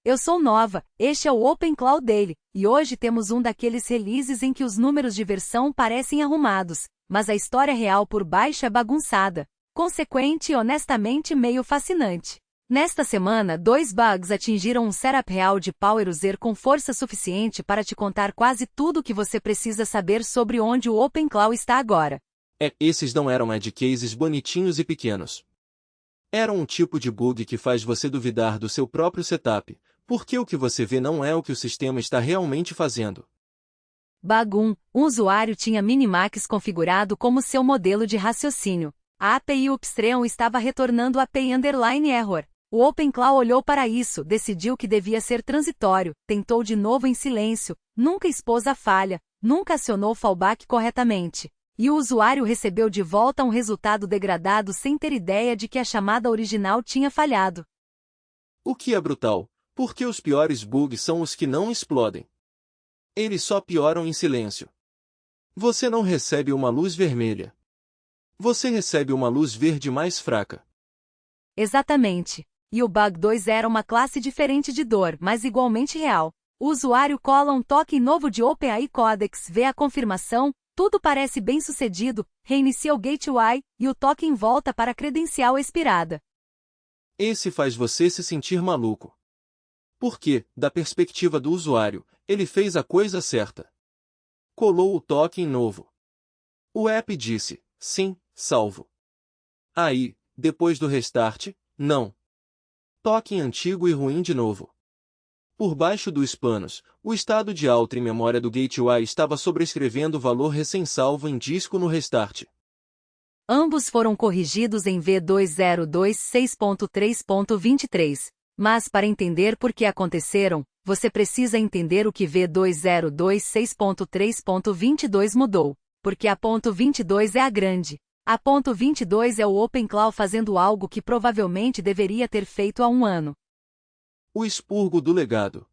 Eu sou nova, este é o OpenClaw Daily, e hoje temos um daqueles releases em que os números de versão parecem arrumados, mas a história real por baixo é bagunçada, consequente e honestamente meio fascinante. Nesta semana, 2 bugs atingiram um setup real de Power User com força suficiente para te contar quase tudo o que você precisa saber sobre onde o OpenClaw está agora. Esses não eram edge cases bonitinhos e pequenos. Eram um tipo de bug que faz você duvidar do seu próprio setup, porque o que você vê não é o que o sistema está realmente fazendo. Bug 1. Um usuário tinha Minimax configurado como seu modelo de raciocínio. A API Upstream estava retornando API_error. O OpenClaw olhou para isso, decidiu que devia ser transitório, tentou de novo em silêncio, nunca expôs a falha, nunca acionou o fallback corretamente. E o usuário recebeu de volta um resultado degradado sem ter ideia de que a chamada original tinha falhado. O que é brutal, porque os piores bugs são os que não explodem. Eles só pioram em silêncio. Você não recebe uma luz vermelha. Você recebe uma luz verde mais fraca. Exatamente. E o bug 2 era uma classe diferente de dor, mas igualmente real. O usuário cola um token novo de OpenAI Codex, vê a confirmação, tudo parece bem sucedido, reinicia o gateway, e o token volta para a credencial expirada. Esse faz você se sentir maluco. Porque, da perspectiva do usuário, ele fez a coisa certa. Colou o token novo. O app disse, sim, salvo. Aí, depois do restart, não. Token antigo e ruim de novo. Por baixo dos panos, o estado de alta em memória do gateway estava sobrescrevendo o valor recém-salvo em disco no restart. Ambos foram corrigidos em V2026.3.23. Mas para entender por que aconteceram, você precisa entender o que V2026.3.22 mudou. Porque a ponto .22 é a grande. A ponto .22 é o OpenClaw fazendo algo que provavelmente deveria ter feito há um ano. O expurgo do legado.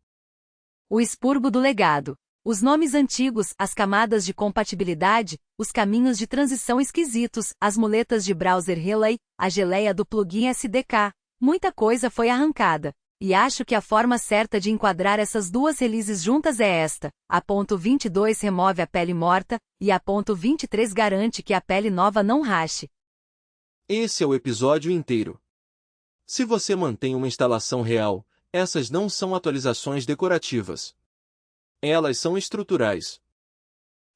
O expurgo do legado. Os nomes antigos, as camadas de compatibilidade, os caminhos de transição esquisitos, as muletas de browser relay, a geleia do plugin SDK. Muita coisa foi arrancada. E acho que a forma certa de enquadrar essas duas releases juntas é esta. A ponto .22 remove a pele morta, e a ponto .23 garante que a pele nova não rache. Esse é o episódio inteiro. Se você mantém uma instalação real, essas não são atualizações decorativas. Elas são estruturais.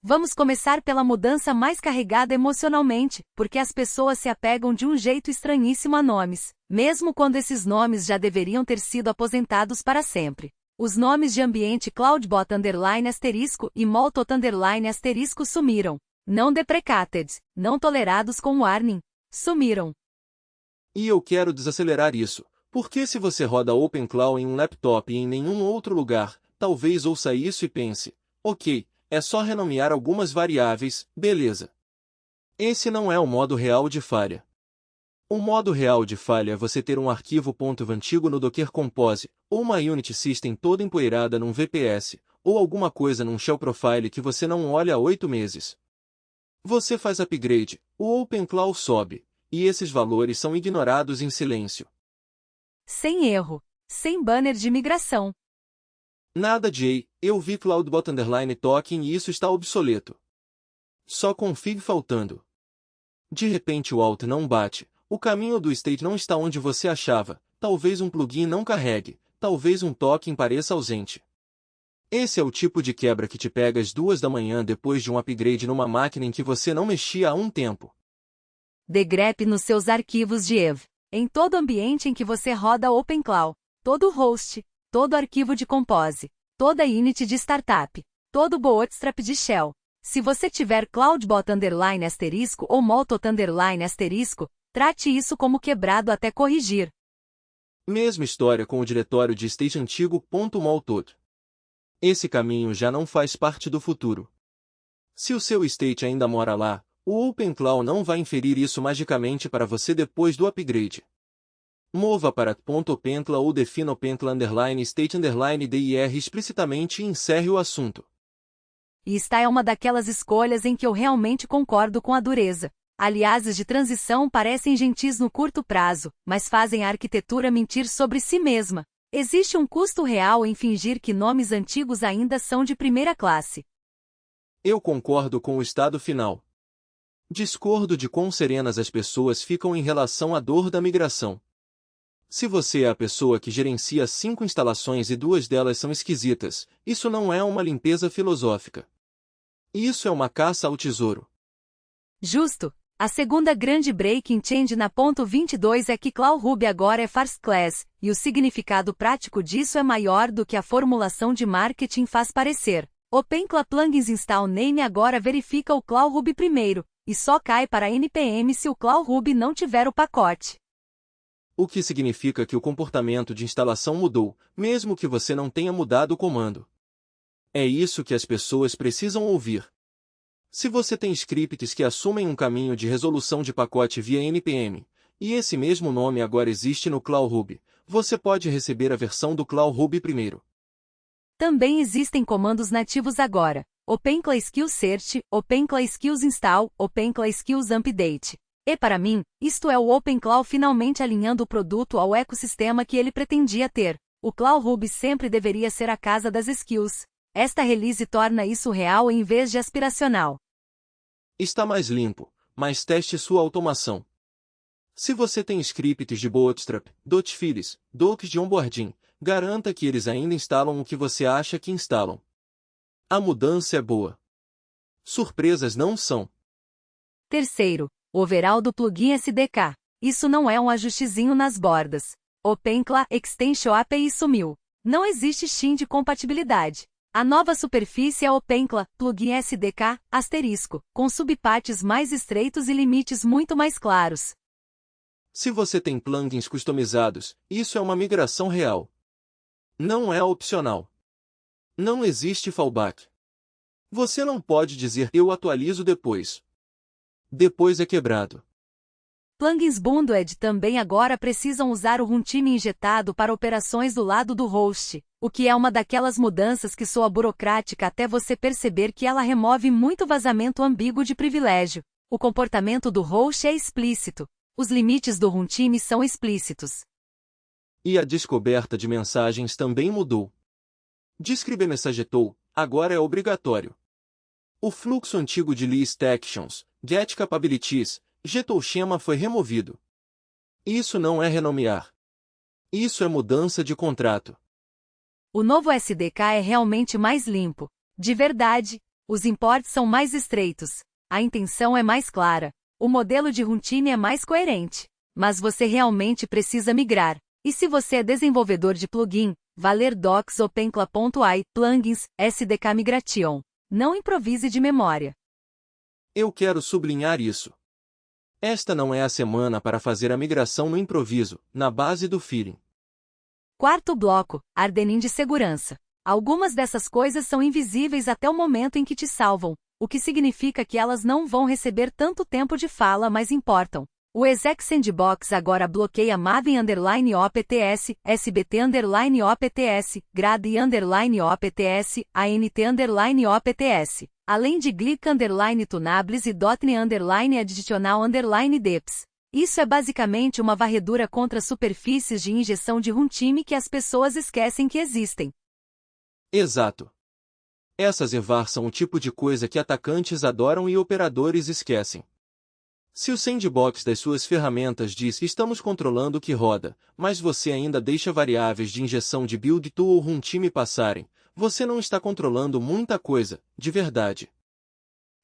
Vamos começar pela mudança mais carregada emocionalmente, porque as pessoas se apegam de um jeito estranhíssimo a nomes, mesmo quando esses nomes já deveriam ter sido aposentados para sempre. Os nomes de ambiente Cloudbot _* e Moltot _ sumiram. Não deprecated, não tolerados com warning. Sumiram. E eu quero desacelerar isso, porque se você roda OpenClaw em um laptop e em nenhum outro lugar, talvez ouça isso e pense, ok, é só renomear algumas variáveis, beleza. Esse não é o modo real de falha. O modo real de falha é você ter um arquivo .env antigo no Docker Compose, ou uma Unity System toda empoeirada num VPS, ou alguma coisa num shell profile que você não olha há 8 meses. Você faz upgrade, o OpenClaw sobe, e esses valores são ignorados em silêncio. Sem erro. Sem banner de migração. Nada de, eu vi Cloudbot _token e isso está obsoleto. Só config faltando. De repente o alt não bate, o caminho do state não está onde você achava, talvez um plugin não carregue, talvez um token pareça ausente. Esse é o tipo de quebra que te pega às 2 da manhã depois de um upgrade numa máquina em que você não mexia há um tempo. Degrep nos seus arquivos de EV. Em todo ambiente em que você roda OpenClaw, todo host, todo arquivo de Compose, toda init de startup, todo bootstrap de shell. Se você tiver Cloudbot _ ou Moltot _ trate isso como quebrado até corrigir. Mesma história com o diretório de state antigo .moltot. Esse caminho já não faz parte do futuro. Se o seu state ainda mora lá, o OpenClaw não vai inferir isso magicamente para você depois do upgrade. Mova para .openclaw ou defina openclaw _state _dir explicitamente e encerre o assunto. E esta é uma daquelas escolhas em que eu realmente concordo com a dureza. Aliases de transição parecem gentis no curto prazo, mas fazem a arquitetura mentir sobre si mesma. Existe um custo real em fingir que nomes antigos ainda são de primeira classe. Eu concordo com o estado final. Discordo de quão serenas as pessoas ficam em relação à dor da migração. Se você é a pessoa que gerencia 5 instalações e 2 delas são esquisitas, isso não é uma limpeza filosófica. Isso é uma caça ao tesouro. Justo. A segunda grande breaking change na ponto 22 é que Cloud Ruby agora é first class, e o significado prático disso é maior do que a formulação de marketing faz parecer. OpenClaw Plugins Install Name agora verifica o Cloud Ruby primeiro, e só cai para NPM se o Cloud Ruby não tiver o pacote. O que significa que o comportamento de instalação mudou, mesmo que você não tenha mudado o comando. É isso que as pessoas precisam ouvir. Se você tem scripts que assumem um caminho de resolução de pacote via NPM, e esse mesmo nome agora existe no Cloud Ruby, você pode receber a versão do Cloud Ruby primeiro. Também existem comandos nativos agora: OpenClaw Skills Search, OpenClaw Skills Install, OpenClaw Skills Update. E para mim, isto é o OpenClaw finalmente alinhando o produto ao ecossistema que ele pretendia ter. O Cloud Ruby sempre deveria ser a casa das skills. Esta release torna isso real em vez de aspiracional. Está mais limpo, mas teste sua automação. Se você tem scripts de Bootstrap, .files, docs de onboarding, garanta que eles ainda instalam o que você acha que instalam. A mudança é boa. Surpresas não são. Terceiro, overall do plugin SDK. Isso não é um ajustezinho nas bordas. OpenClaw Extension API sumiu. Não existe shim de compatibilidade. A nova superfície é OpenClaw, plugin SDK, asterisco, com subpartes mais estreitos e limites muito mais claros. Se você tem plugins customizados, isso é uma migração real. Não é opcional. Não existe fallback. Você não pode dizer eu atualizo depois. Depois é quebrado. Plugins Bundled também agora precisam usar o runtime injetado para operações do lado do host, o que é uma daquelas mudanças que soa burocrática até você perceber que ela remove muito vazamento ambíguo de privilégio. O comportamento do host é explícito. Os limites do runtime são explícitos. E a descoberta de mensagens também mudou. Descrever mensagetou, agora é obrigatório. O fluxo antigo de list actions, get capabilities, getOuchema foi removido. Isso não é renomear. Isso é mudança de contrato. O novo SDK é realmente mais limpo. De verdade, os imports são mais estreitos. A intenção é mais clara. O modelo de runtime é mais coerente. Mas você realmente precisa migrar. E se você é desenvolvedor de plugin, valer docs openclaw.ai, plugins, SDK Migration. Não improvise de memória. Eu quero sublinhar isso. Esta não é a semana para fazer a migração no improviso, na base do feeling. Quarto bloco, Ardenin de segurança. Algumas dessas coisas são invisíveis até o momento em que te salvam, o que significa que elas não vão receber tanto tempo de fala, mas importam. O exec sandbox agora bloqueia Maven_OPTS, SBT_OPTS, Grad _OPTS, ANT_OPTS, além de Glick_Tunables e Dotnet_Additional_Deps. Isso é basicamente uma varredura contra superfícies de injeção de runtime que as pessoas esquecem que existem. Exato. Essas EVAR são o tipo de coisa que atacantes adoram e operadores esquecem. Se o sandbox das suas ferramentas diz que estamos controlando o que roda, mas você ainda deixa variáveis de injeção de build to ou runtime passarem, você não está controlando muita coisa, de verdade.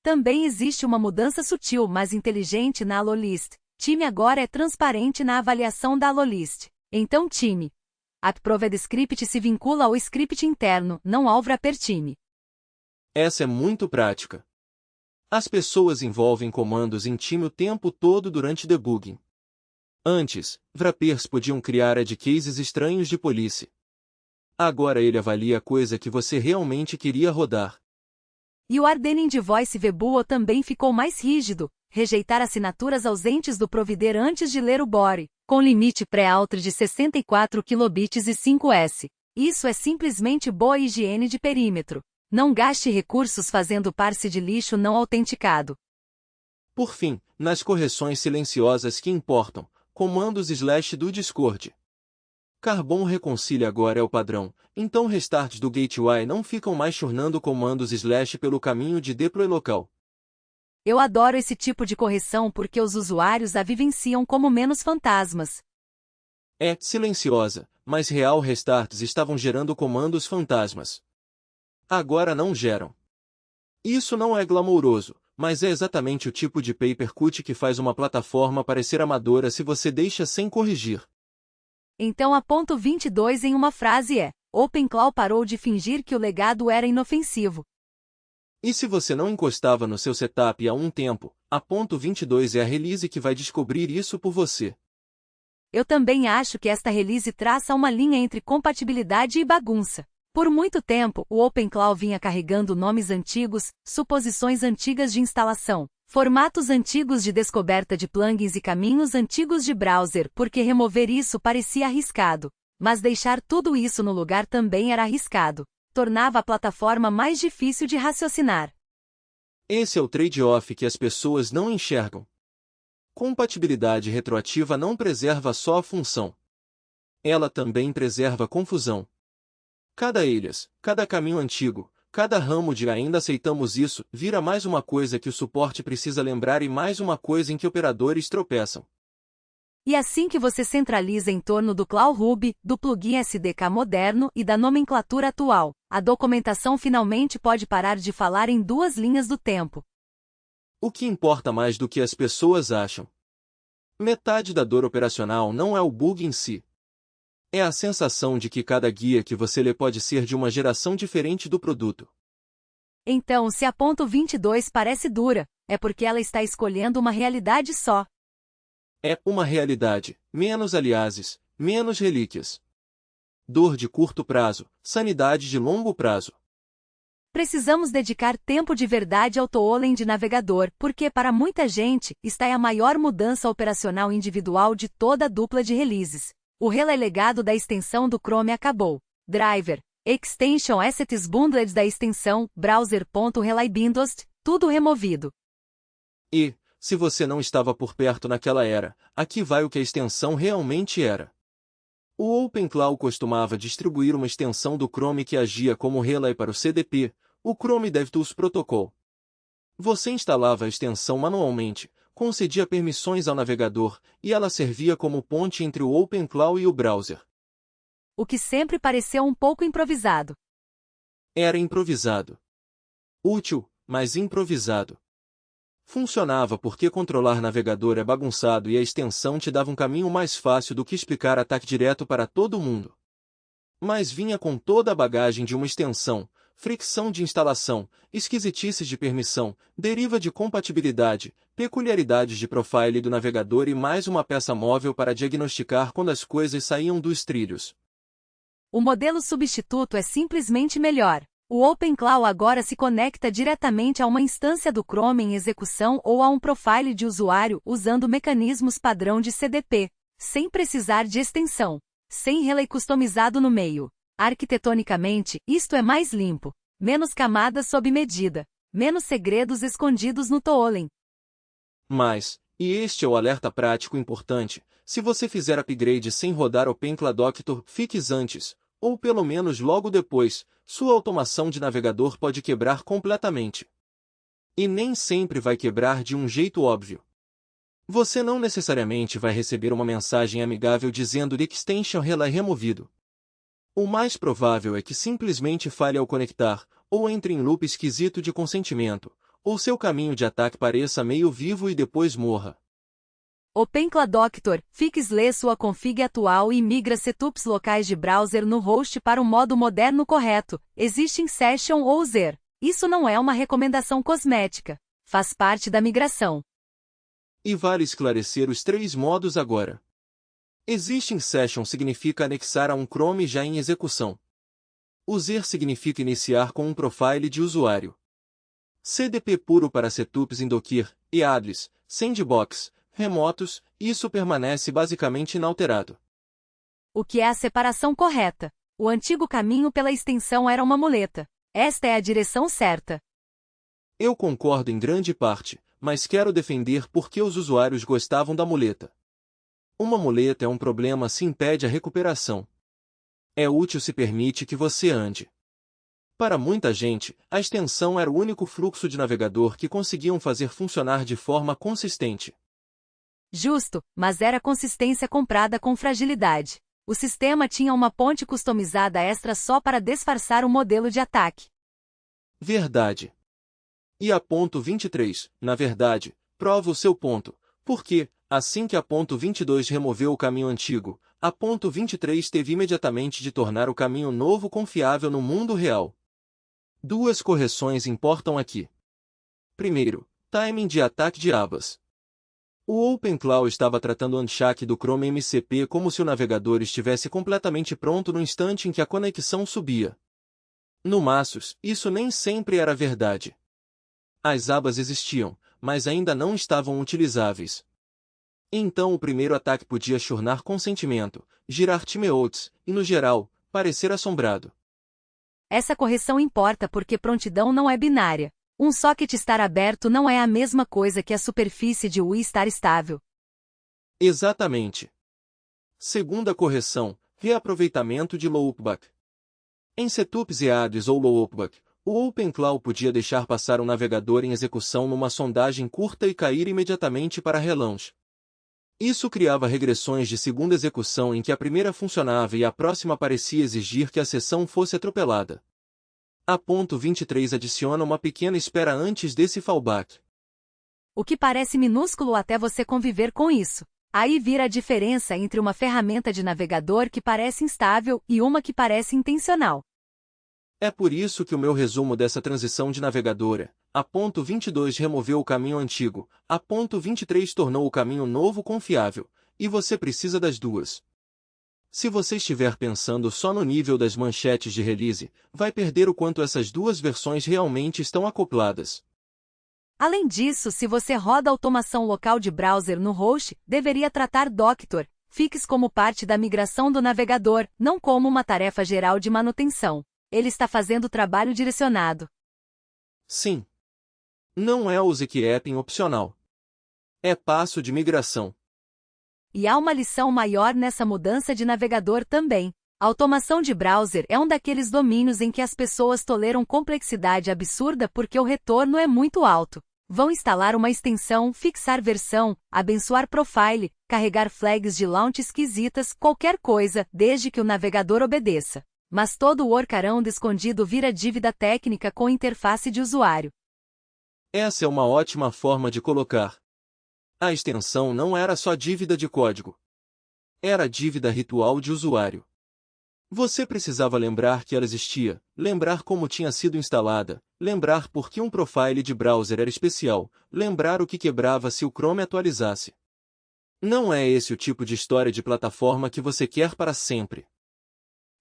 Também existe uma mudança sutil mas inteligente na Alolist. Time agora é transparente na avaliação da Alolist. Então time. Approved Script se vincula ao script interno, não ao wrapper time. Essa é muito prática. As pessoas envolvem comandos em time o tempo todo durante debugging. Antes, wrappers podiam criar edge cases estranhos de policy. Agora ele avalia a coisa que você realmente queria rodar. E o Ardenin de Voice VBUO também ficou mais rígido, rejeitar assinaturas ausentes do provider antes de ler o body, com limite pré-alter de 64 kilobits e 5S. Isso é simplesmente boa higiene de perímetro. Não gaste recursos fazendo parse de lixo não autenticado. Por fim, nas correções silenciosas que importam, comandos / do Discord. Carbon Reconcile agora é o padrão, então restarts do gateway não ficam mais churnando comandos / pelo caminho de deploy local. Eu adoro esse tipo de correção porque os usuários a vivenciam como menos fantasmas. É silenciosa, mas real restarts estavam gerando comandos fantasmas. Agora não geram. Isso não é glamouroso, mas é exatamente o tipo de papercut que faz uma plataforma parecer amadora se você deixa sem corrigir. Então a ponto 22 em uma frase é: OpenClaw parou de fingir que o legado era inofensivo. E se você não encostava no seu setup há um tempo, a ponto 22 é a release que vai descobrir isso por você. Eu também acho que esta release traça uma linha entre compatibilidade e bagunça. Por muito tempo, o OpenClaw vinha carregando nomes antigos, suposições antigas de instalação, formatos antigos de descoberta de plugins e caminhos antigos de browser, porque remover isso parecia arriscado. Mas deixar tudo isso no lugar também era arriscado. Tornava a plataforma mais difícil de raciocinar. Esse é o trade-off que as pessoas não enxergam. Compatibilidade retroativa não preserva só a função. Ela também preserva a confusão. Cada alias, cada caminho antigo, cada ramo de ainda aceitamos isso, vira mais uma coisa que o suporte precisa lembrar e mais uma coisa em que operadores tropeçam. E assim que você centraliza em torno do Claw Ruby, do plugin SDK moderno e da nomenclatura atual, a documentação finalmente pode parar de falar em duas linhas do tempo. O que importa mais do que as pessoas acham? Metade da dor operacional não é o bug em si. É a sensação de que cada guia que você lê pode ser de uma geração diferente do produto. Então, se a ponto 22 parece dura, é porque ela está escolhendo uma realidade só. É uma realidade, menos aliases, menos relíquias. Dor de curto prazo, sanidade de longo prazo. Precisamos dedicar tempo de verdade ao tooling de navegador, porque para muita gente, esta é a maior mudança operacional individual de toda a dupla de releases. O relegado da extensão do Chrome acabou. Driver, Extension Assets Bundled da extensão, Browser.relybindost, tudo removido. E, se você não estava por perto naquela era, aqui vai o que a extensão realmente era. O OpenClaw costumava distribuir uma extensão do Chrome que agia como relay para o CDP, o Chrome DevTools Protocol. Você instalava a extensão manualmente, concedia permissões ao navegador, e ela servia como ponte entre o OpenClaw e o browser. O que sempre pareceu um pouco improvisado. Era improvisado. Útil, mas improvisado. Funcionava porque controlar navegador é bagunçado e a extensão te dava um caminho mais fácil do que explicar ataque direto para todo mundo. Mas vinha com toda a bagagem de uma extensão, fricção de instalação, esquisitices de permissão, deriva de compatibilidade, peculiaridades de profile do navegador e mais uma peça móvel para diagnosticar quando as coisas saíam dos trilhos. O modelo substituto é simplesmente melhor. O OpenClaw agora se conecta diretamente a uma instância do Chrome em execução ou a um profile de usuário usando mecanismos padrão de CDP, sem precisar de extensão, sem relay customizado no meio. Arquitetonicamente, isto é mais limpo, menos camadas sob medida, menos segredos escondidos no tooling. Mas, e este é o alerta prático importante, se você fizer upgrade sem rodar OpenClaw Doctor Fix antes, ou pelo menos logo depois, sua automação de navegador pode quebrar completamente. E nem sempre vai quebrar de um jeito óbvio. Você não necessariamente vai receber uma mensagem amigável dizendo de Extension Relay removido. O mais provável é que simplesmente falhe ao conectar, ou entre em loop esquisito de consentimento, ou seu caminho de ataque pareça meio vivo e depois morra. OpenClaw Doctor Fix lê sua config atual e migra setups locais de browser no host para o modo moderno correto, existe em Session ou Zer. Isso não é uma recomendação cosmética. Faz parte da migração. E vale esclarecer os 3 modos agora. Existe em Session significa anexar a um Chrome já em execução. User significa iniciar com um profile de usuário. CDP puro para setups em Docker, e Atlas, Sandbox, remotos, isso permanece basicamente inalterado. O que é a separação correta? O antigo caminho pela extensão era uma muleta. Esta é a direção certa. Eu concordo em grande parte, mas quero defender porque os usuários gostavam da muleta. Uma muleta é um problema se impede a recuperação. É útil se permite que você ande. Para muita gente, a extensão era o único fluxo de navegador que conseguiam fazer funcionar de forma consistente. Justo, mas era consistência comprada com fragilidade. O sistema tinha uma ponte customizada extra só para disfarçar o modelo de ataque. Verdade. E a ponto 23, na verdade, prova o seu ponto, porque, assim que a ponto 22 removeu o caminho antigo, a ponto 23 teve imediatamente de tornar o caminho novo confiável no mundo real. Duas correções importam aqui. Primeiro, timing de ataque de abas. O OpenClaw estava tratando o Unchack do Chrome MCP como se o navegador estivesse completamente pronto no instante em que a conexão subia. No Massus, isso nem sempre era verdade. As abas existiam, mas ainda não estavam utilizáveis. Então o primeiro ataque podia churnar consentimento, girar timeouts, e no geral, parecer assombrado. Essa correção importa porque prontidão não é binária. Um socket estar aberto não é a mesma coisa que a superfície de UI estar estável. Exatamente. Segunda correção, reaproveitamento de loopback. Em setups EADs ou loopback, o OpenClaw podia deixar passar um navegador em execução numa sondagem curta e cair imediatamente para relaunch. Isso criava regressões de segunda execução em que a primeira funcionava e a próxima parecia exigir que a sessão fosse atropelada. A ponto 23 adiciona uma pequena espera antes desse fallback. O que parece minúsculo até você conviver com isso. Aí vira a diferença entre uma ferramenta de navegador que parece instável e uma que parece intencional. É por isso que o meu resumo dessa transição de navegador é: a ponto 22 removeu o caminho antigo, a ponto 23 tornou o caminho novo confiável, e você precisa das duas. Se você estiver pensando só no nível das manchetes de release, vai perder o quanto essas duas versões realmente estão acopladas. Além disso, se você roda automação local de browser no host, deveria tratar Doctor, Fix como parte da migração do navegador, não como uma tarefa geral de manutenção. Ele está fazendo trabalho direcionado. Sim. Não é o Zcapping opcional. É passo de migração. E há uma lição maior nessa mudança de navegador também. A automação de browser é um daqueles domínios em que as pessoas toleram complexidade absurda porque o retorno é muito alto. Vão instalar uma extensão, fixar versão, abençoar profile, carregar flags de launch esquisitas, qualquer coisa, desde que o navegador obedeça. Mas todo o workaround escondido vira dívida técnica com interface de usuário. Essa é uma ótima forma de colocar. A extensão não era só dívida de código. Era dívida ritual de usuário. Você precisava lembrar que ela existia, lembrar como tinha sido instalada, lembrar por que um profile de browser era especial, lembrar o que quebrava se o Chrome atualizasse. Não é esse o tipo de história de plataforma que você quer para sempre.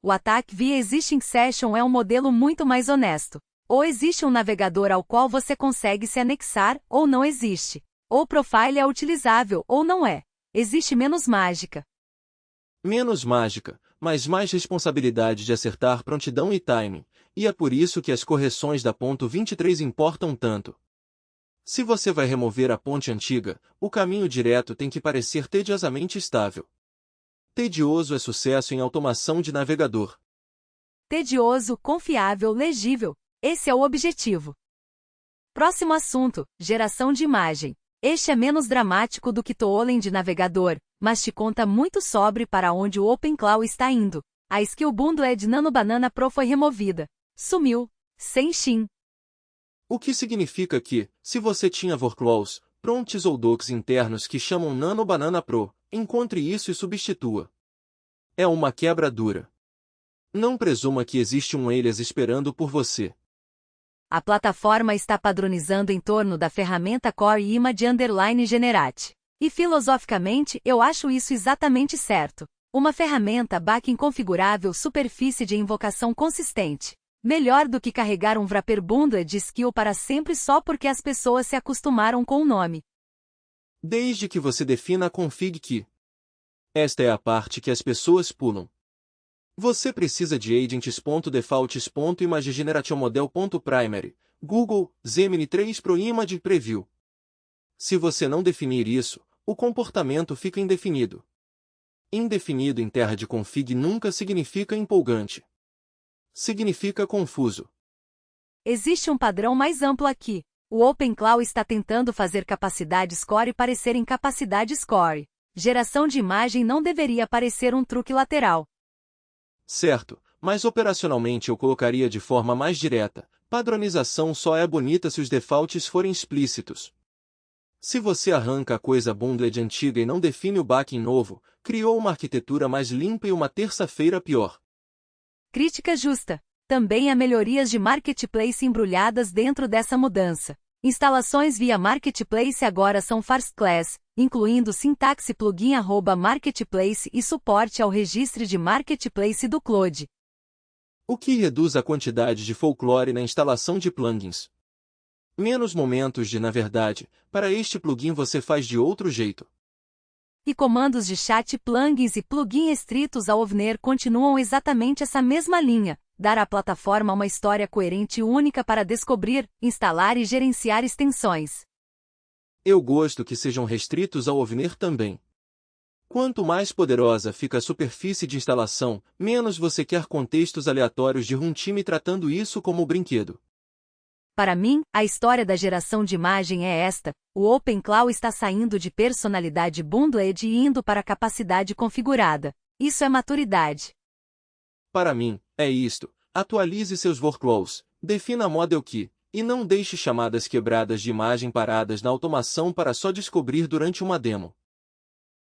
O ataque via Existing Session é um modelo muito mais honesto. Ou existe um navegador ao qual você consegue se anexar, ou não existe. Ou o profile é utilizável, ou não é. Existe menos mágica. Menos mágica, mas mais responsabilidade de acertar prontidão e timing, e é por isso que as correções da ponto 23 importam tanto. Se você vai remover a ponte antiga, o caminho direto tem que parecer tediosamente estável. Tedioso é sucesso em automação de navegador. Tedioso, confiável, legível. Esse é o objetivo. Próximo assunto, geração de imagem. Este é menos dramático do que Tooling de navegador, mas te conta muito sobre para onde o OpenClaw está indo. A skill bundled Nano Banana Pro foi removida. Sumiu. Sem Shin. O que significa que, se você tinha workflows, prompts ou docs internos que chamam Nano Banana Pro, encontre isso e substitua. É uma quebra dura. Não presuma que existe um alias esperando por você. A plataforma está padronizando em torno da ferramenta Core Image _ Generate. E filosoficamente, eu acho isso exatamente certo. Uma ferramenta backing configurável, superfície de invocação consistente. Melhor do que carregar um wrapper bundle de skill para sempre só porque as pessoas se acostumaram com o nome. Desde que você defina a config key. Esta é a parte que as pessoas pulam. Você precisa de agents.defaults.imageGenerationModel.primary, Google, Gemini 3 Pro Image Preview. Se você não definir isso, o comportamento fica indefinido. Indefinido em terra de config nunca significa empolgante. Significa confuso. Existe um padrão mais amplo aqui. O OpenClaw está tentando fazer capacidade score parecer incapacidade score. Geração de imagem não deveria parecer um truque lateral. Certo, mas operacionalmente eu colocaria de forma mais direta. Padronização só é bonita se os defaults forem explícitos. Se você arranca a coisa bundled antiga e não define o backing novo, criou uma arquitetura mais limpa e uma terça-feira pior. Crítica justa. Também há melhorias de Marketplace embrulhadas dentro dessa mudança. Instalações via Marketplace agora são first class, incluindo sintaxe plugin @marketplace e suporte ao registro de Marketplace do Claude. O que reduz a quantidade de folclore na instalação de plugins. Menos momentos de na verdade, para este plugin você faz de outro jeito. E comandos de chat plugins e plugin restritos ao OVNER continuam exatamente essa mesma linha. Dar à plataforma uma história coerente e única para descobrir, instalar e gerenciar extensões. Eu gosto que sejam restritos ao OVNER também. Quanto mais poderosa fica a superfície de instalação, menos você quer contextos aleatórios de runtime tratando isso como brinquedo. Para mim, a história da geração de imagem é esta: o OpenClaw está saindo de personalidade bundled e indo para capacidade configurada. Isso é maturidade. Para mim, é isto. Atualize seus workflows, defina model key, e não deixe chamadas quebradas de imagem paradas na automação para só descobrir durante uma demo.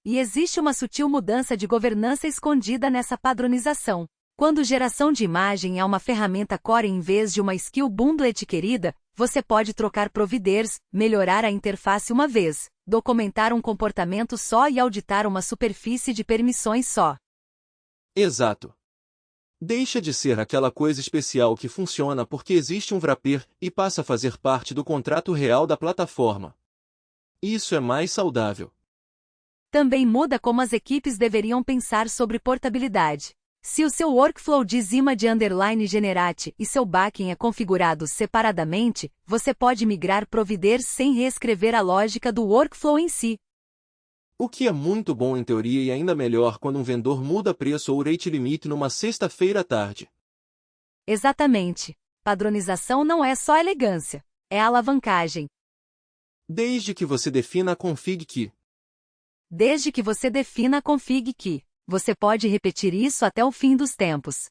E existe uma sutil mudança de governança escondida nessa padronização. Quando geração de imagem é uma ferramenta core em vez de uma skill bundlet querida, você pode trocar providers, melhorar a interface uma vez, documentar um comportamento só e auditar uma superfície de permissões só. Exato. Deixa de ser aquela coisa especial que funciona porque existe um wrapper e passa a fazer parte do contrato real da plataforma. Isso é mais saudável. Também muda como as equipes deveriam pensar sobre portabilidade. Se o seu workflow diz image underline generate e seu backing é configurado separadamente, você pode migrar providers sem reescrever a lógica do workflow em si. O que é muito bom em teoria e ainda melhor quando um vendedor muda preço ou rate limite numa sexta-feira à tarde. Exatamente. Padronização não é só elegância, é alavancagem. Desde que você defina a config key. Desde que você defina a config key, você pode repetir isso até o fim dos tempos.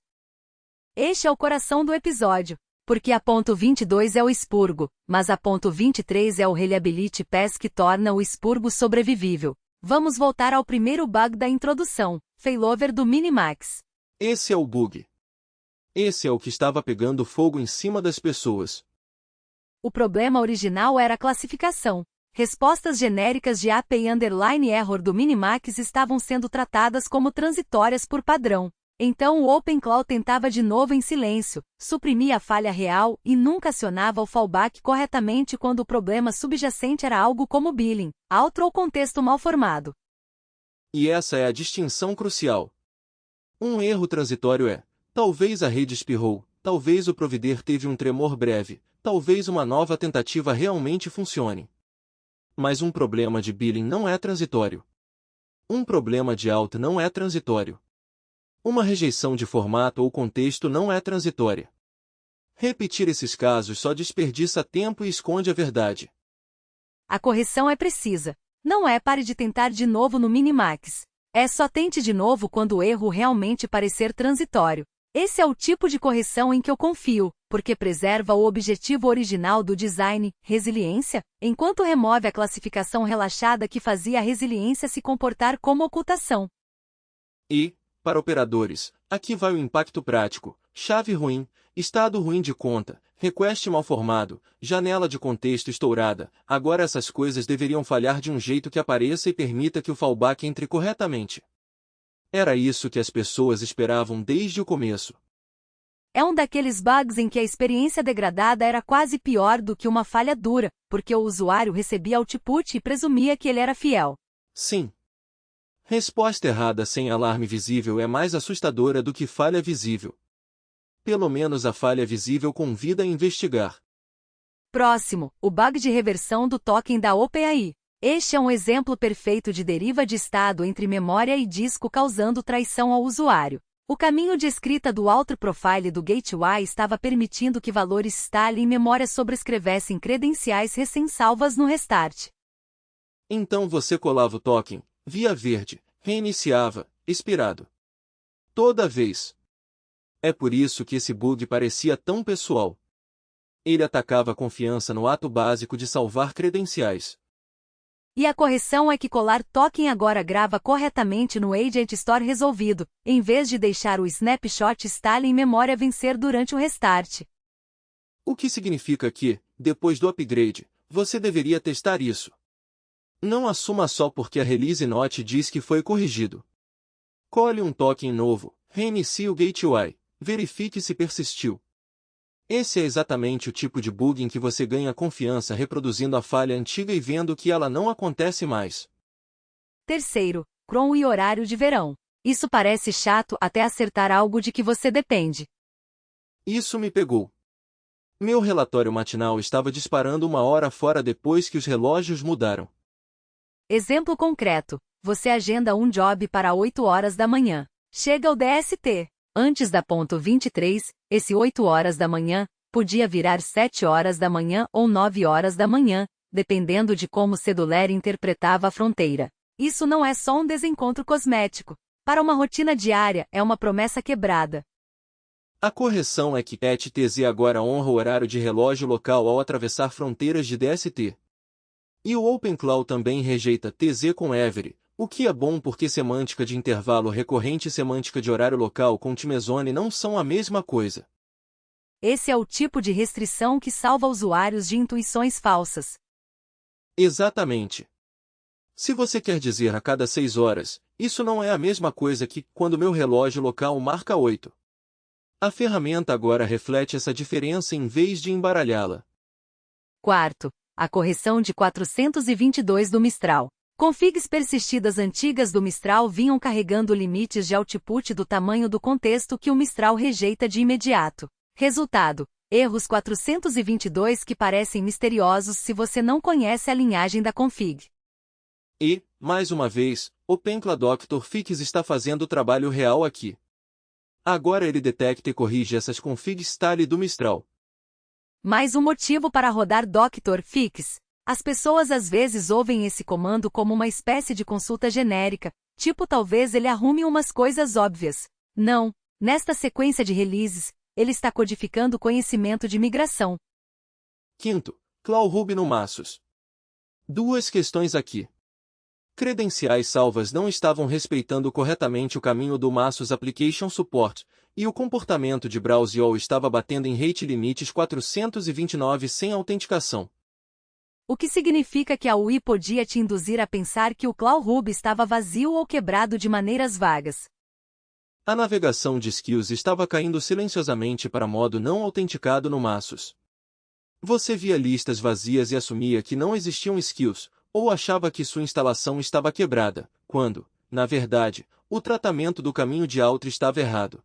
Este é o coração do episódio, porque a ponto 22 é o expurgo, mas a ponto 23 é o reliability pass que torna o expurgo sobrevivível. Vamos voltar ao primeiro bug da introdução, failover do Minimax. Esse é o bug. Esse é o que estava pegando fogo em cima das pessoas. O problema original era a classificação. Respostas genéricas de API underline error do Minimax estavam sendo tratadas como transitórias por padrão. Então o OpenClaw tentava de novo em silêncio, suprimia a falha real e nunca acionava o fallback corretamente quando o problema subjacente era algo como billing, outro ou contexto mal formado. E essa é a distinção crucial. Um erro transitório é: talvez a rede espirrou, talvez o provider teve um tremor breve, talvez uma nova tentativa realmente funcione. Mas um problema de billing não é transitório. Um problema de out não é transitório. Uma rejeição de formato ou contexto não é transitória. Repetir esses casos só desperdiça tempo e esconde a verdade. A correção é precisa. Não é pare de tentar de novo no Minimax. É só tente de novo quando o erro realmente parecer transitório. Esse é o tipo de correção em que eu confio, porque preserva o objetivo original do design, resiliência, enquanto remove a classificação relaxada que fazia a resiliência se comportar como ocultação. E, para operadores, aqui vai o impacto prático: chave ruim, estado ruim de conta, request mal formado, janela de contexto estourada. Agora essas coisas deveriam falhar de um jeito que apareça e permita que o fallback entre corretamente. Era isso que as pessoas esperavam desde o começo. É um daqueles bugs em que a experiência degradada era quase pior do que uma falha dura, porque o usuário recebia output e presumia que ele era fiel. Sim. Resposta errada sem alarme visível é mais assustadora do que falha visível. Pelo menos a falha visível convida a investigar. Próximo, o bug de reversão do token da OpenAI. Este é um exemplo perfeito de deriva de estado entre memória e disco causando traição ao usuário. O caminho de escrita do Auth Profile do Gateway estava permitindo que valores stale em memória sobrescrevessem credenciais recém-salvas no restart. Então você colava o token, via verde, reiniciava, expirado. Toda vez. É por isso que esse bug parecia tão pessoal. Ele atacava a confiança no ato básico de salvar credenciais. E a correção é que colar token agora grava corretamente no Agent Store resolvido, em vez de deixar o snapshot stale em memória vencer durante o restart. O que significa que, depois do upgrade, você deveria testar isso. Não assuma só porque a release note diz que foi corrigido. Cole um token novo, reinicie o gateway, verifique se persistiu. Esse é exatamente o tipo de bug em que você ganha confiança reproduzindo a falha antiga e vendo que ela não acontece mais. Terceiro, cron e horário de verão. Isso parece chato até acertar algo de que você depende. Isso me pegou. Meu relatório matinal estava disparando 1 hora fora depois que os relógios mudaram. Exemplo concreto. Você agenda um job para 8 horas da manhã. Chega o DST. Antes da ponto 23, esse 8 horas da manhã podia virar 7 horas da manhã ou 9 horas da manhã, dependendo de como o cedular interpretava a fronteira. Isso não é só um desencontro cosmético. Para uma rotina diária, é uma promessa quebrada. A correção é que ETTZ agora honra o horário de relógio local ao atravessar fronteiras de DST. E o OpenClaw também rejeita TZ com Every, o que é bom porque semântica de intervalo recorrente e semântica de horário local com timezone não são a mesma coisa. Esse é o tipo de restrição que salva usuários de intuições falsas. Exatamente. Se você quer dizer a cada 6 horas, isso não é a mesma coisa que quando meu relógio local marca 8. A ferramenta agora reflete essa diferença em vez de embaralhá-la. Quarto, a correção de 422 do Mistral. Configs persistidas antigas do Mistral vinham carregando limites de output do tamanho do contexto que o Mistral rejeita de imediato. Resultado: erros 422 que parecem misteriosos se você não conhece a linhagem da config. E, mais uma vez, o OpenClaw Dr. Fix está fazendo o trabalho real aqui. Agora ele detecta e corrige essas configs style do Mistral. Mais um motivo para rodar Dr. Fix. As pessoas às vezes ouvem esse comando como uma espécie de consulta genérica, tipo talvez ele arrume umas coisas óbvias. Não, nesta sequência de releases, ele está codificando conhecimento de migração. Quinto, ClawRuby no Massos. Duas questões aqui. Credenciais salvas não estavam respeitando corretamente o caminho do Massos Application Support, e o comportamento de Browse-all estava batendo em rate limites 429 sem autenticação. O que significa que a UI podia te induzir a pensar que o ClawRuby estava vazio ou quebrado de maneiras vagas. A navegação de skills estava caindo silenciosamente para modo não autenticado no Massos. Você via listas vazias e assumia que não existiam skills, ou achava que sua instalação estava quebrada, quando, na verdade, o tratamento do caminho de Auth estava errado.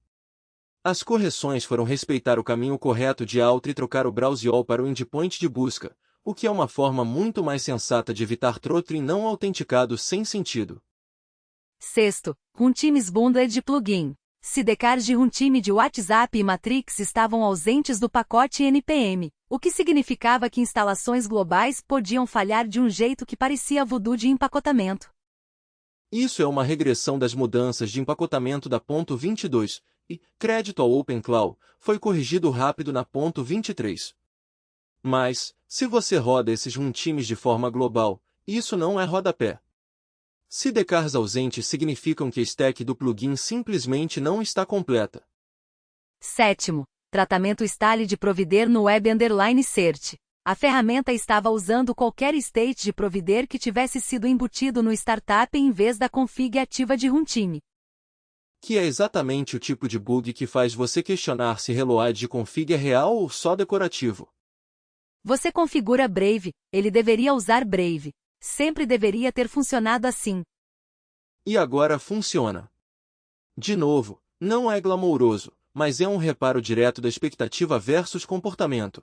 As correções foram respeitar o caminho correto de Auth e trocar o Browse-all para o endpoint de busca, o que é uma forma muito mais sensata de evitar throttling não autenticado sem sentido. Sexto, runtimes bundled de plugin. Sidecars de runtime de WhatsApp e Matrix estavam ausentes do pacote NPM, o que significava que instalações globais podiam falhar de um jeito que parecia voodoo de empacotamento. Isso é uma regressão das mudanças de empacotamento da ponto 22, e, crédito ao OpenClaw, foi corrigido rápido na ponto 23. Mas, se você roda esses runtimes de forma global, isso não é rodapé. Sidecars ausentes significam que a stack do plugin simplesmente não está completa. Sétimo, tratamento style de provider no web_cert. A ferramenta estava usando qualquer state de provider que tivesse sido embutido no startup em vez da config ativa de runtime. Que é exatamente o tipo de bug que faz você questionar se reload de config é real ou só decorativo. Você configura Brave, ele deveria usar Brave. Sempre deveria ter funcionado assim. E agora funciona. De novo, não é glamouroso, mas é um reparo direto da expectativa versus comportamento.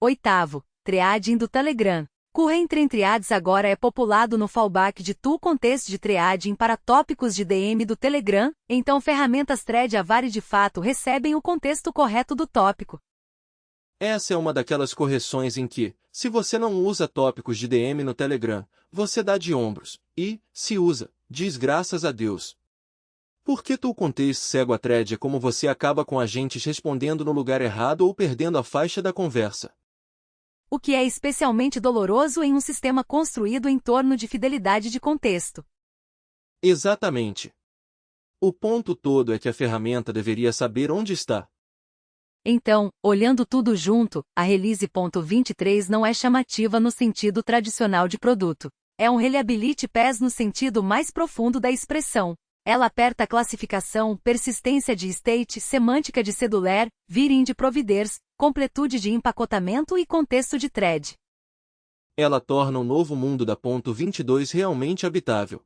Oitavo, triagem do Telegram. Current Triads agora é populado no fallback de Tool Contest de Triading para tópicos de DM do Telegram, então ferramentas Thread Avari de fato recebem o contexto correto do tópico. Essa é uma daquelas correções em que, se você não usa tópicos de DM no Telegram, você dá de ombros, e, se usa, diz graças a Deus. Porque Tool Contest cego a thread é como você acaba com agentes respondendo no lugar errado ou perdendo a faixa da conversa. O que é especialmente doloroso em um sistema construído em torno de fidelidade de contexto. Exatamente. O ponto todo é que a ferramenta deveria saber onde está. Então, olhando tudo junto, a Release.23 não é chamativa no sentido tradicional de produto. É um Reliability Pass no sentido mais profundo da expressão. Ela aperta classificação, persistência de state, semântica de cedular, viring de providers, completude de empacotamento e contexto de thread. Ela torna o novo mundo da .22 realmente habitável.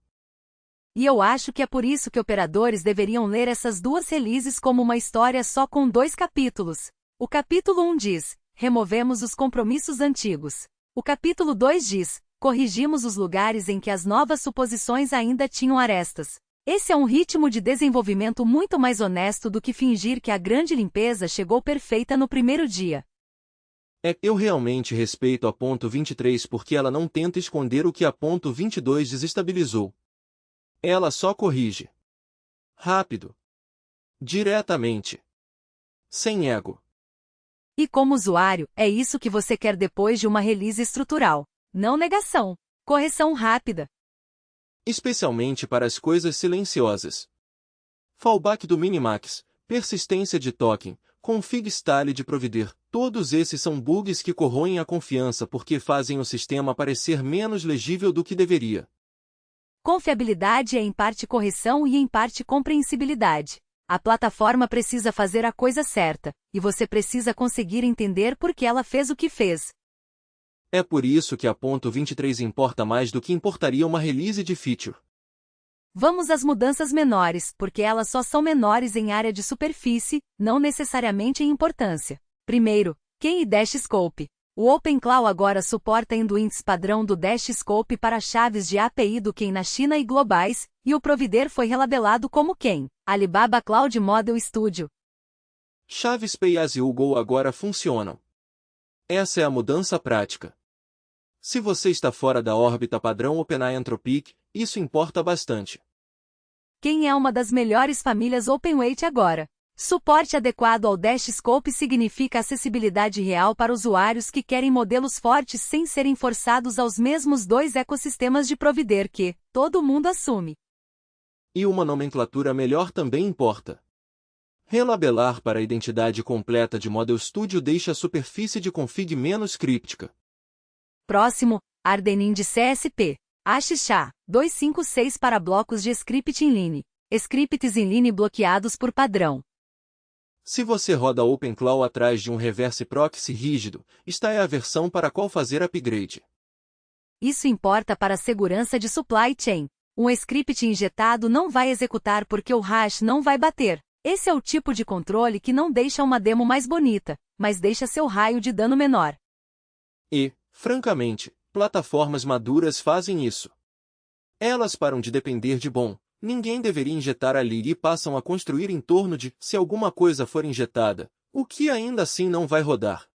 E eu acho que é por isso que operadores deveriam ler essas duas releases como uma história só com 2 capítulos. O capítulo 1 diz, removemos os compromissos antigos. O capítulo 2 diz, corrigimos os lugares em que as novas suposições ainda tinham arestas. Esse é um ritmo de desenvolvimento muito mais honesto do que fingir que a grande limpeza chegou perfeita no primeiro dia. Eu realmente respeito a .23 porque ela não tenta esconder o que a .22 desestabilizou. Ela só corrige. Rápido. Diretamente. Sem ego. E como usuário, é isso que você quer depois de uma release estrutural. Não negação. Correção rápida. Especialmente para as coisas silenciosas. Fallback do Minimax, persistência de token, config style de provider, todos esses são bugs que corroem a confiança porque fazem o sistema parecer menos legível do que deveria. Confiabilidade é em parte correção e em parte compreensibilidade. A plataforma precisa fazer a coisa certa, e você precisa conseguir entender por que ela fez o que fez. É por isso que a .23 importa mais do que importaria uma release de feature. Vamos às mudanças menores, porque elas só são menores em área de superfície, não necessariamente em importância. Primeiro, Ken e Dash Scope. O OpenClaw agora suporta endpoints padrão do Dash Scope para chaves de API do Ken na China e globais, e o provider foi relabelado como Ken, Alibaba Cloud Model Studio. Chaves Pay as you go agora funcionam. Essa é a mudança prática. Se você está fora da órbita padrão OpenAI Anthropic, isso importa bastante. Ken é uma das melhores famílias OpenWeight agora. Suporte adequado ao Dash Scope significa acessibilidade real para usuários que querem modelos fortes sem serem forçados aos mesmos 2 ecossistemas de provider que todo mundo assume. E uma nomenclatura melhor também importa. Relabelar para a identidade completa de Model Studio deixa a superfície de config menos críptica. Próximo, Ardenin de CSP. AXXA 256 para blocos de script inline. Scripts inline bloqueados por padrão. Se você roda OpenClaw atrás de um reverse proxy rígido, esta é a versão para a qual fazer upgrade. Isso importa para a segurança de supply chain. Um script injetado não vai executar porque o hash não vai bater. Esse é o tipo de controle que não deixa uma demo mais bonita, mas deixa seu raio de dano menor. E, francamente, plataformas maduras fazem isso. Elas param de depender de bom. Ninguém deveria injetar ali e passam a construir em torno de, se alguma coisa for injetada, o que ainda assim não vai rodar.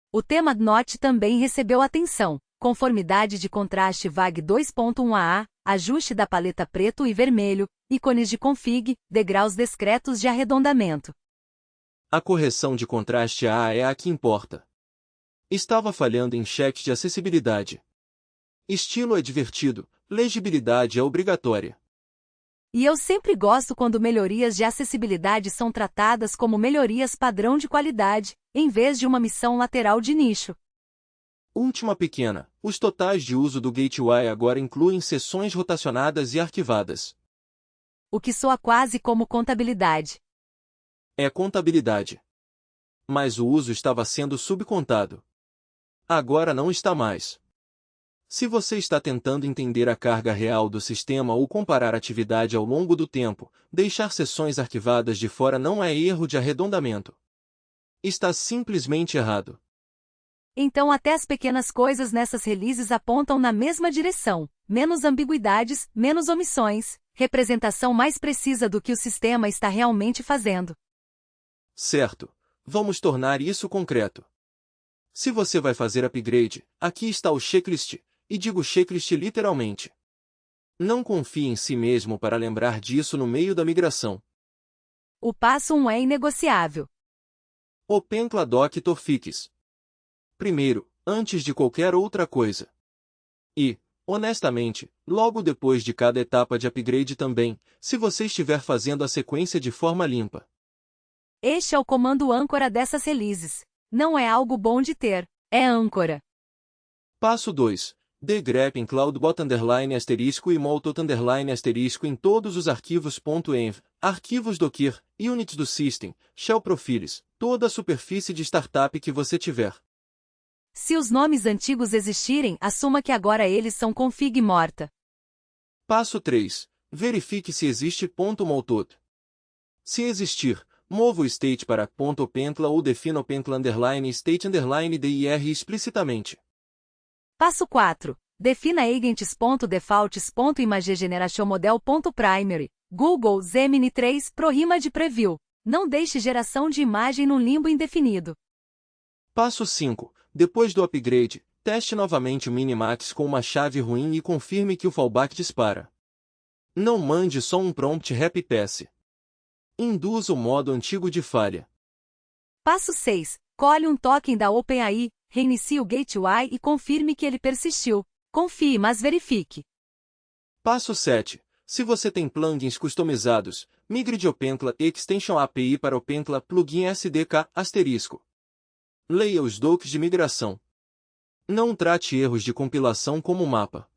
O tema Note também recebeu atenção. Conformidade de contraste VAG 2.1a, ajuste da paleta preto e vermelho, ícones de config, degraus discretos de arredondamento. A correção de contraste AA é a que importa. Estava falhando em checks de acessibilidade. Estilo é divertido, legibilidade é obrigatória. E eu sempre gosto quando melhorias de acessibilidade são tratadas como melhorias padrão de qualidade, em vez de uma missão lateral de nicho. Última pequena, os totais de uso do Gateway agora incluem sessões rotacionadas e arquivadas. O que soa quase como contabilidade. É contabilidade. Mas o uso estava sendo subcontado. Agora não está mais. Se você está tentando entender a carga real do sistema ou comparar atividade ao longo do tempo, deixar sessões arquivadas de fora não é erro de arredondamento. Está simplesmente errado. Então até as pequenas coisas nessas releases apontam na mesma direção. Menos ambiguidades, menos omissões, representação mais precisa do que o sistema está realmente fazendo. Certo. Vamos tornar isso concreto. Se você vai fazer upgrade, aqui está o checklist, e digo checklist literalmente. Não confie em si mesmo para lembrar disso no meio da migração. O passo 1 é inegociável. OpenClaw Dr. Fix. Primeiro, antes de qualquer outra coisa. E, honestamente, logo depois de cada etapa de upgrade também, se você estiver fazendo a sequência de forma limpa. Este é o comando âncora dessas releases. Não é algo bom de ter, é âncora. Passo 2. Degrep em cloudbot _* e moltot _ em todos os arquivos .env, arquivos Docker, units do system, shell profiles, toda a superfície de startup que você tiver. Se os nomes antigos existirem, assuma que agora eles são config morta. Passo 3. Verifique se existe .moltot. Se existir, mova o state para .openclaw ou defina openclaw _state_dir explicitamente. Passo 4. Defina agents.defaults.imageGenerationModel.primary, Google Gemini 3 pro rima de preview. Não deixe geração de imagem no limbo indefinido. Passo 5. Depois do upgrade, teste novamente o Minimax com uma chave ruim e confirme que o fallback dispara. Não mande só um prompt happy-pass. Induza o modo antigo de falha. Passo 6. Colhe um token da OpenAI, reinicie o gateway e confirme que ele persistiu. Confie, mas verifique. Passo 7. Se você tem plugins customizados, migre de OpenClaw Extension API para OpenClaw Plugin SDK ***. Leia os docs de migração. Não trate erros de compilação como mapa.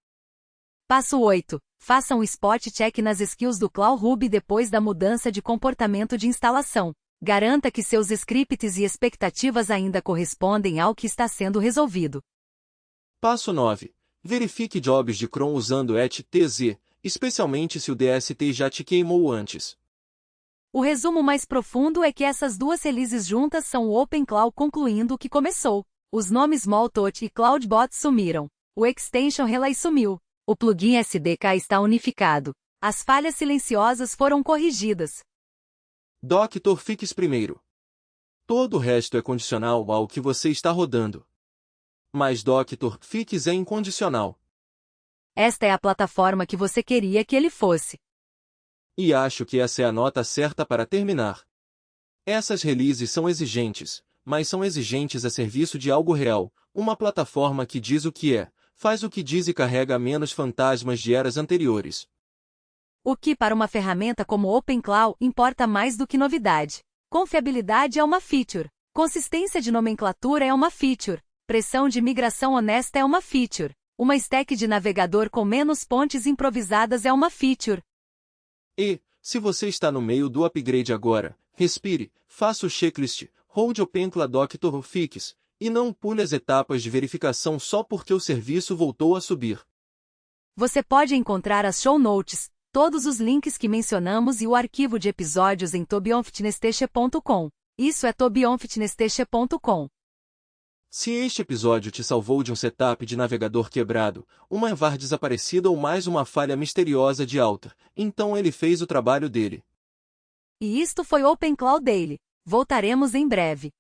Passo 8. Faça um spot check nas skills do Claw Ruby depois da mudança de comportamento de instalação. Garanta que seus scripts e expectativas ainda correspondem ao que está sendo resolvido. Passo 9. Verifique jobs de cron usando /tz, especialmente se o DST já te queimou antes. O resumo mais profundo é que essas duas releases juntas são o OpenClaw concluindo o que começou. Os nomes Moltot e CloudBot sumiram. O Extension Relay sumiu. O plugin SDK está unificado. As falhas silenciosas foram corrigidas. Dr. Fix primeiro. Todo o resto é condicional ao que você está rodando. Mas Dr. Fix é incondicional. Esta é a plataforma que você queria que ele fosse. E acho que essa é a nota certa para terminar. Essas releases são exigentes, mas são exigentes a serviço de algo real, uma plataforma que diz o que é, faz o que diz e carrega menos fantasmas de eras anteriores. O que para uma ferramenta como OpenClaw importa mais do que novidade. Confiabilidade é uma feature. Consistência de nomenclatura é uma feature. Pressão de migração honesta é uma feature. Uma stack de navegador com menos pontes improvisadas é uma feature. E, se você está no meio do upgrade agora, respire, faça o checklist, hold OpenClaw Dr. Fix, e não pule as etapas de verificação só porque o serviço voltou a subir. Você pode encontrar as show notes, todos os links que mencionamos e o arquivo de episódios em tobionfitnesstech.com. Isso é tobionfitnesstech.com. Se este episódio te salvou de um setup de navegador quebrado, uma var desaparecida ou mais uma falha misteriosa de Alter, então ele fez o trabalho dele. E isto foi OpenClaw Daily. Voltaremos em breve.